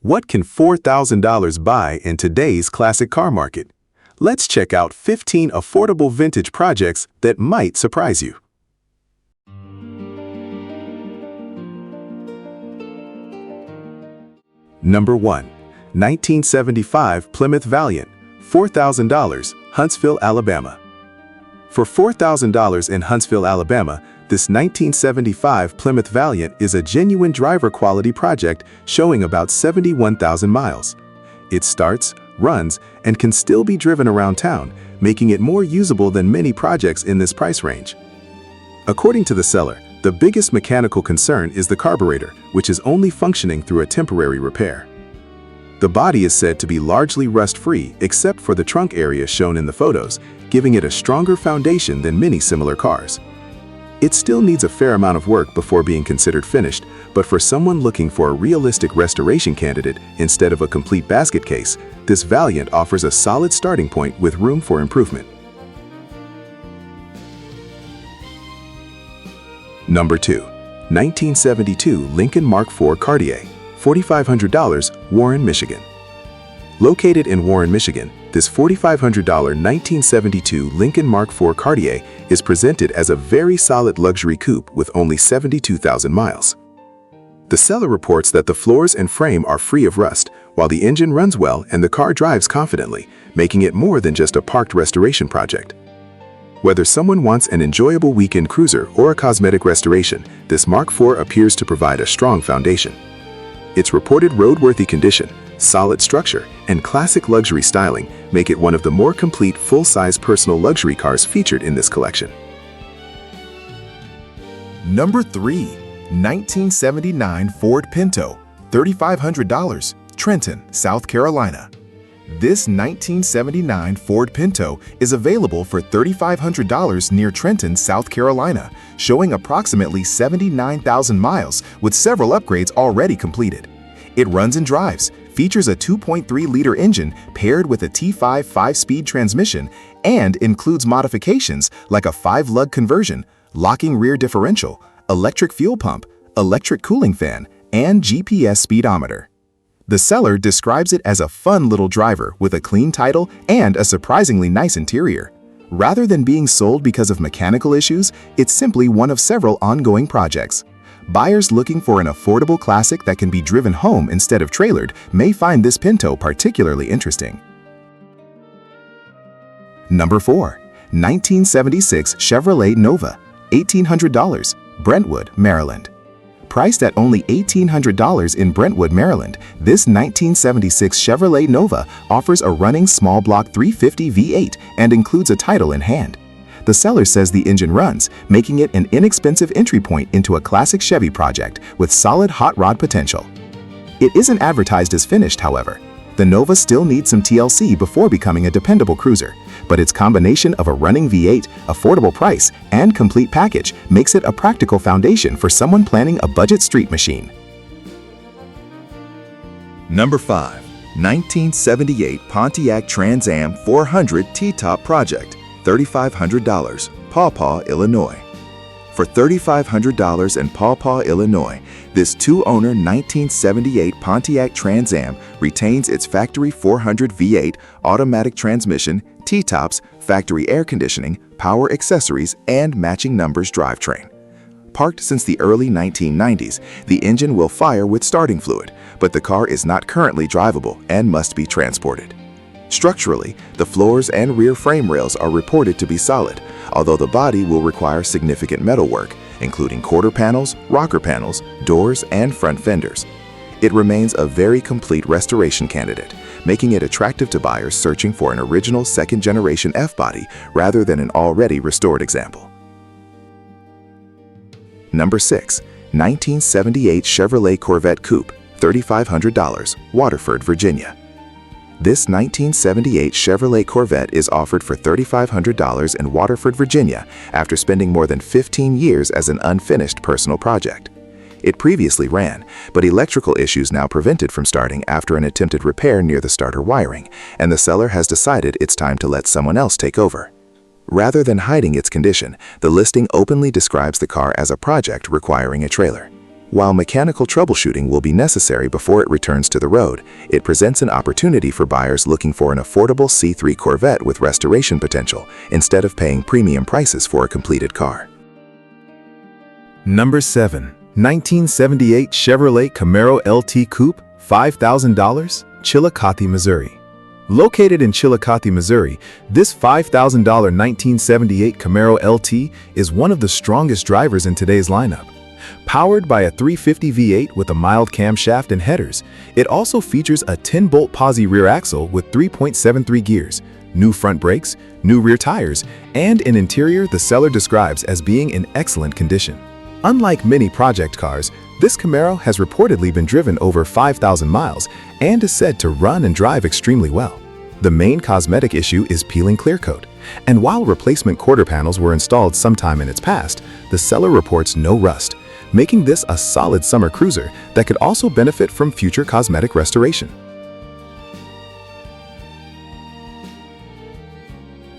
What can $4,000 buy in today's classic car market? Let's check out 15 affordable vintage projects that might surprise you. Number 1. 1975 Plymouth Valiant, $4,000, Huntsville, Alabama. For $4,000 in Huntsville, Alabama, this 1975 Plymouth Valiant is a genuine driver-quality project showing about 71,000 miles. It starts, runs, and can still be driven around town, making it more usable than many projects in this price range. According to the seller, the biggest mechanical concern is the carburetor, which is only functioning through a temporary repair. The body is said to be largely rust-free except for the trunk area shown in the photos, giving it a stronger foundation than many similar cars. It still needs a fair amount of work before being considered finished, but for someone looking for a realistic restoration candidate instead of a complete basket case, this Valiant offers a solid starting point with room for improvement. Number 2. 1972 Lincoln Mark IV Cartier, $4,500, Warren, Michigan. Located in Warren, Michigan, this $4,500 1972 Lincoln Mark IV Cartier is presented as a very solid luxury coupe with only 72,000 miles. The seller reports that the floors and frame are free of rust, while the engine runs well and the car drives confidently, making it more than just a parked restoration project. Whether someone wants an enjoyable weekend cruiser or a cosmetic restoration, this Mark IV appears to provide a strong foundation. Its reported roadworthy condition, solid structure, and classic luxury styling make it one of the more complete full-size personal luxury cars featured in this collection. Number 3. 1979 Ford Pinto, $3,500, Trenton, South Carolina. This 1979 Ford Pinto is available for $3,500 near Trenton, South Carolina, showing approximately 79,000 miles with several upgrades already completed. It runs and drives, features a 2.3-liter engine paired with a T5 5-speed transmission, and includes modifications like a 5-lug conversion, locking rear differential, electric fuel pump, electric cooling fan, and GPS speedometer. The seller describes it as a fun little driver with a clean title and a surprisingly nice interior. Rather than being sold because of mechanical issues, it's simply one of several ongoing projects. Buyers looking for an affordable classic that can be driven home instead of trailered may find this Pinto particularly interesting. Number 4. 1976 Chevrolet Nova, $1,800, Brentwood, Maryland. Priced at only $1,800 in Brentwood, Maryland, this 1976 Chevrolet Nova offers a running small block 350 V8 and includes a title in hand. The seller says the engine runs, making it an inexpensive entry point into a classic Chevy project with solid hot rod potential. It isn't advertised as finished, however. The Nova still needs some TLC before becoming a dependable cruiser, but its combination of a running V8, affordable price, and complete package makes it a practical foundation for someone planning a budget street machine. Number 5. 1978 Pontiac Trans Am 400 T-Top Project, $3,500, Paw Paw, Illinois. For $3,500 in Paw Paw, Illinois, this two-owner 1978 Pontiac Trans Am retains its factory 400 V8 automatic transmission, T-tops, factory air conditioning, power accessories, and matching numbers drivetrain. Parked since the early 1990s, the engine will fire with starting fluid, but the car is not currently drivable and must be transported. Structurally, the floors and rear frame rails are reported to be solid, although the body will require significant metalwork, including quarter panels, rocker panels, doors, and front fenders. It remains a very complete restoration candidate, making it attractive to buyers searching for an original second-generation F-body rather than an already restored example. Number 6. 1978 Chevrolet Corvette Coupe, $3,500, Waterford, Virginia. This 1978 Chevrolet Corvette is offered for $3,500 in Waterford, Virginia, after spending more than 15 years as an unfinished personal project. It previously ran, but electrical issues now prevent it from starting after an attempted repair near the starter wiring, and the seller has decided it's time to let someone else take over. Rather than hiding its condition, the listing openly describes the car as a project requiring a trailer. While mechanical troubleshooting will be necessary before it returns to the road, it presents an opportunity for buyers looking for an affordable C3 Corvette with restoration potential instead of paying premium prices for a completed car. Number 7. 1978 Chevrolet Camaro LT Coupe, $5,000, Chillicothe, Missouri. Located in Chillicothe, Missouri, this $5,000 1978 Camaro LT is one of the strongest drivers in today's lineup. Powered by a 350 V8 with a mild camshaft and headers, it also features a 10-bolt posi rear axle with 3.73 gears, new front brakes, new rear tires, and an interior the seller describes as being in excellent condition. Unlike many project cars, this Camaro has reportedly been driven over 5,000 miles and is said to run and drive extremely well. The main cosmetic issue is peeling clear coat, and while replacement quarter panels were installed sometime in its past, the seller reports no rust, making this a solid summer cruiser that could also benefit from future cosmetic restoration.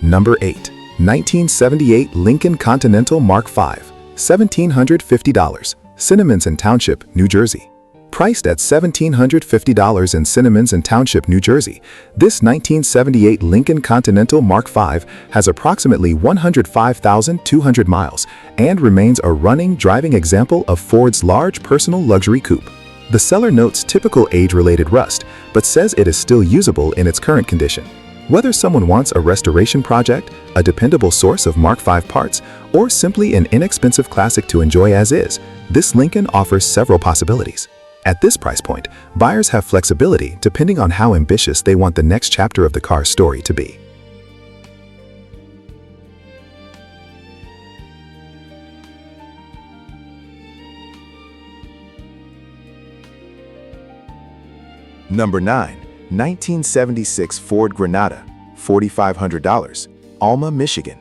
Number 8. 1978 Lincoln Continental Mark V, $1,750, Cinnaminson Township, New Jersey. Priced at $1,750 in Cinnaminson Township, New Jersey, this 1978 Lincoln Continental Mark V has approximately 105,200 miles and remains a running, driving example of Ford's large personal luxury coupe. The seller notes typical age-related rust, but says it is still usable in its current condition. Whether someone wants a restoration project, a dependable source of Mark V parts, or simply an inexpensive classic to enjoy as is, this Lincoln offers several possibilities. At this price point, buyers have flexibility depending on how ambitious they want the next chapter of the car's story to be. Number 9. 1976 Ford Granada, $4,500, Alma, Michigan.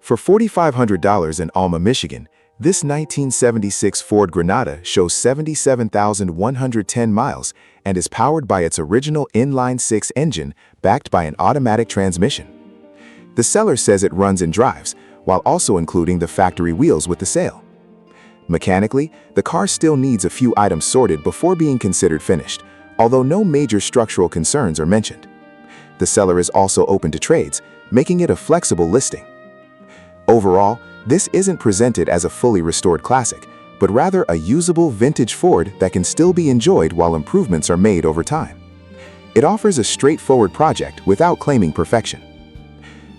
For $4,500 in Alma, Michigan, this 1976 Ford Granada shows 77,110 miles and is powered by its original inline-six engine backed by an automatic transmission. The seller says it runs and drives, while also including the factory wheels with the sale. Mechanically, the car still needs a few items sorted before being considered finished, although no major structural concerns are mentioned. The seller is also open to trades, making it a flexible listing. Overall, this isn't presented as a fully restored classic, but rather a usable vintage Ford that can still be enjoyed while improvements are made over time. It offers a straightforward project without claiming perfection.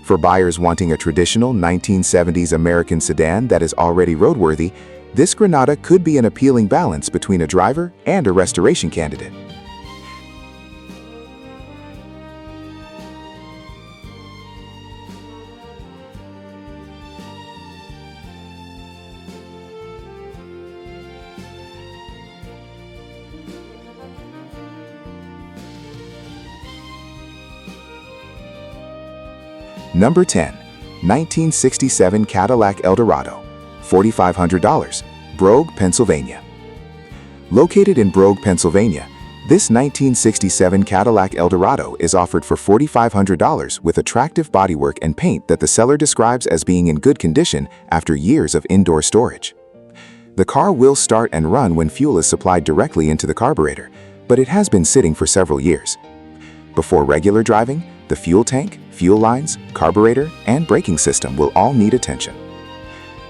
For buyers wanting a traditional 1970s American sedan that is already roadworthy, this Granada could be an appealing balance between a driver and a restoration candidate. Number 10. 1967 Cadillac Eldorado, $4,500, Brogue, Pennsylvania. Located in Brogue, Pennsylvania, this 1967 Cadillac Eldorado is offered for $4,500 with attractive bodywork and paint that the seller describes as being in good condition after years of indoor storage. The car will start and run when fuel is supplied directly into the carburetor, but it has been sitting for several years. Before regular driving, the fuel tank, fuel lines, carburetor, and braking system will all need attention.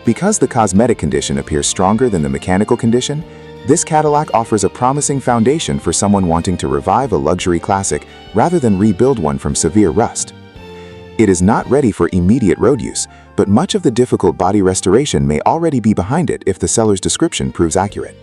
Because the cosmetic condition appears stronger than the mechanical condition, this Cadillac offers a promising foundation for someone wanting to revive a luxury classic rather than rebuild one from severe rust. It is not ready for immediate road use, but much of the difficult body restoration may already be behind it if the seller's description proves accurate.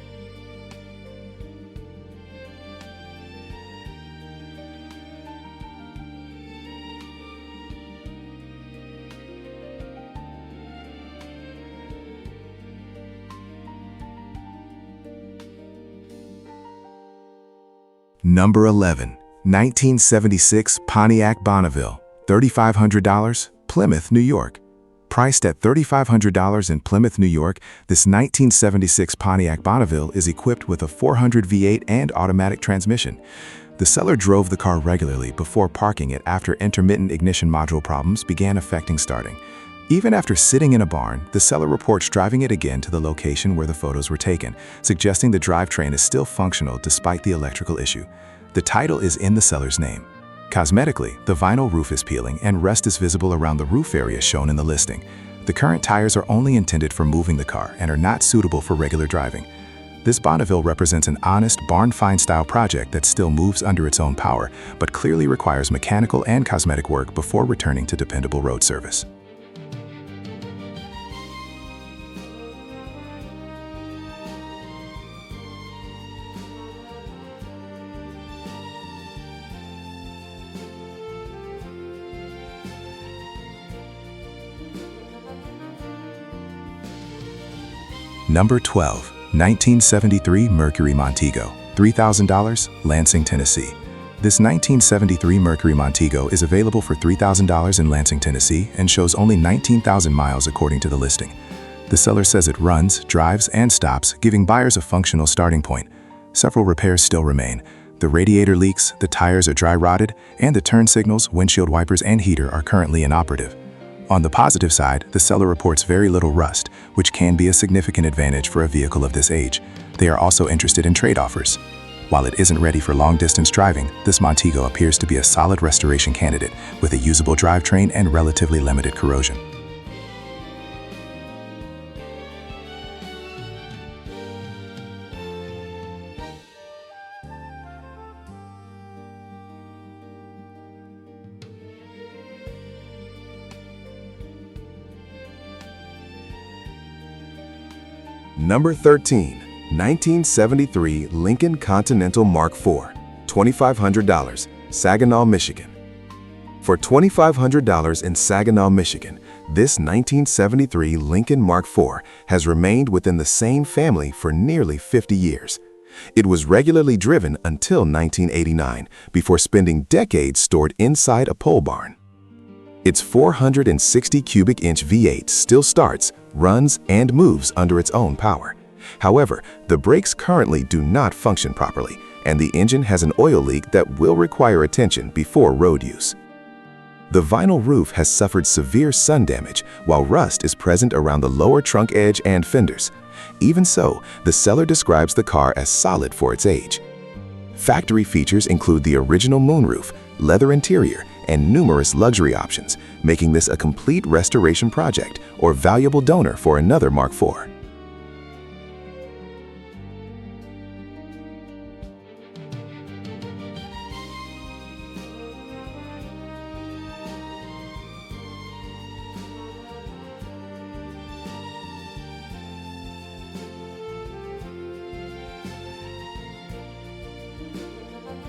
Number 11. 1976 Pontiac Bonneville, $3,500, Plymouth, New York. Priced at $3,500 in Plymouth, New York, this 1976 Pontiac Bonneville is equipped with a 400 V8 and automatic transmission. The seller drove the car regularly before parking it after intermittent ignition module problems began affecting starting. Even after sitting in a barn, the seller reports driving it again to the location where the photos were taken, suggesting the drivetrain is still functional despite the electrical issue. The title is in the seller's name. Cosmetically, the vinyl roof is peeling and rust is visible around the roof area shown in the listing. The current tires are only intended for moving the car and are not suitable for regular driving. This Bonneville represents an honest, barn-find style project that still moves under its own power, but clearly requires mechanical and cosmetic work before returning to dependable road service. Number 12, 1973 Mercury Montego, $3,000, Lansing, Tennessee. This 1973 Mercury Montego is available for $3,000 in Lansing, Tennessee, and shows only 19,000 miles according to the listing. The seller says it runs, drives, and stops, giving buyers a functional starting point. Several repairs still remain. The radiator leaks, the tires are dry rotted, and the turn signals, windshield wipers, and heater are currently inoperative. On the positive side, the seller reports very little rust, which can be a significant advantage for a vehicle of this age. They are also interested in trade offers. While it isn't ready for long-distance driving, this Montego appears to be a solid restoration candidate with a usable drivetrain and relatively limited corrosion. Number 13, 1973 Lincoln Continental Mark IV, $2,500, Saginaw, Michigan. For $2,500 in Saginaw, Michigan, this 1973 Lincoln Mark IV has remained within the same family for nearly 50 years. It was regularly driven until 1989, before spending decades stored inside a pole barn. Its 460 cubic inch V8 still starts, runs, and moves under its own power. However, the brakes currently do not function properly, and the engine has an oil leak that will require attention before road use. The vinyl roof has suffered severe sun damage, while rust is present around the lower trunk edge and fenders. Even so, the seller describes the car as solid for its age. Factory features include the original moonroof, leather interior, and numerous luxury options, making this a complete restoration project or valuable donor for another Mark IV.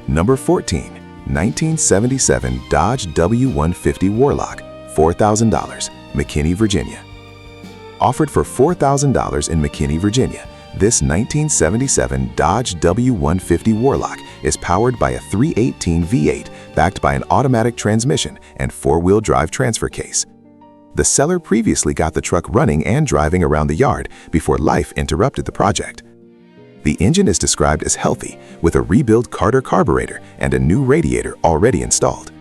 Number 14, 1977 Dodge W150 Warlock, $4,000, McKinney, Virginia. Offered for $4,000 in McKinney, Virginia, this 1977 Dodge W150 Warlock is powered by a 318 V8 backed by an automatic transmission and four-wheel drive transfer case. The seller previously got the truck running and driving around the yard before life interrupted the project. The engine is described as healthy, with a rebuilt Carter carburetor and a new radiator already installed.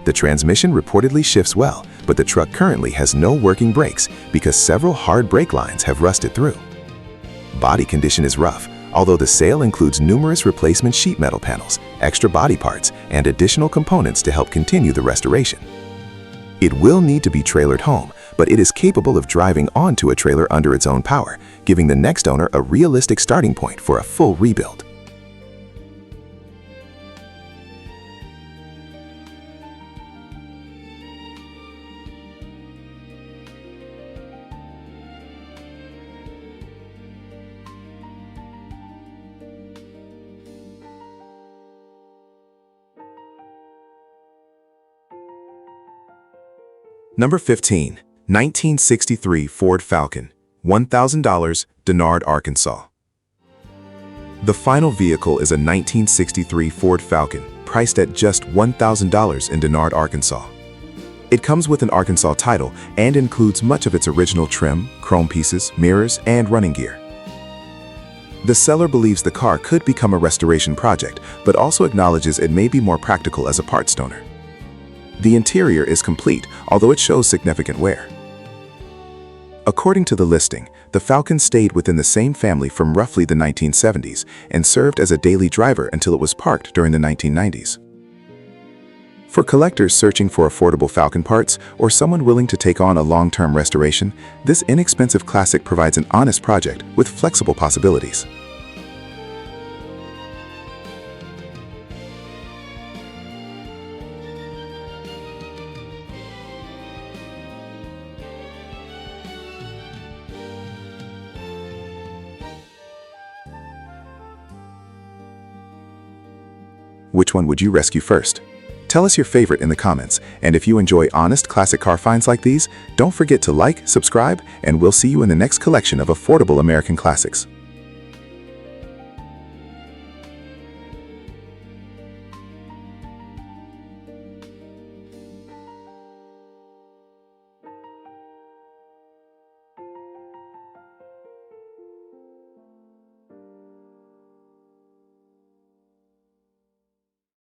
The transmission reportedly shifts well, but the truck currently has no working brakes because several hard brake lines have rusted through. Body condition is rough, although the sale includes numerous replacement sheet metal panels, extra body parts, and additional components to help continue the restoration. It will need to be trailered home, but it is capable of driving onto a trailer under its own power, giving the next owner a realistic starting point for a full rebuild. Number 15, 1963 Ford Falcon, $1,000, Denard, Arkansas. The final vehicle is a 1963 Ford Falcon, priced at just $1,000 in Denard, Arkansas. It comes with an Arkansas title and includes much of its original trim, chrome pieces, mirrors, and running gear. The seller believes the car could become a restoration project, but also acknowledges it may be more practical as a parts donor. The interior is complete, although it shows significant wear. According to the listing, the Falcon stayed within the same family from roughly the 1970s and served as a daily driver until it was parked during the 1990s. For collectors searching for affordable Falcon parts or someone willing to take on a long-term restoration, this inexpensive classic provides an honest project with flexible possibilities. Which one would you rescue first? Tell us your favorite in the comments, and if you enjoy honest classic car finds like these, don't forget to like, subscribe, and we'll see you in the next collection of affordable American classics.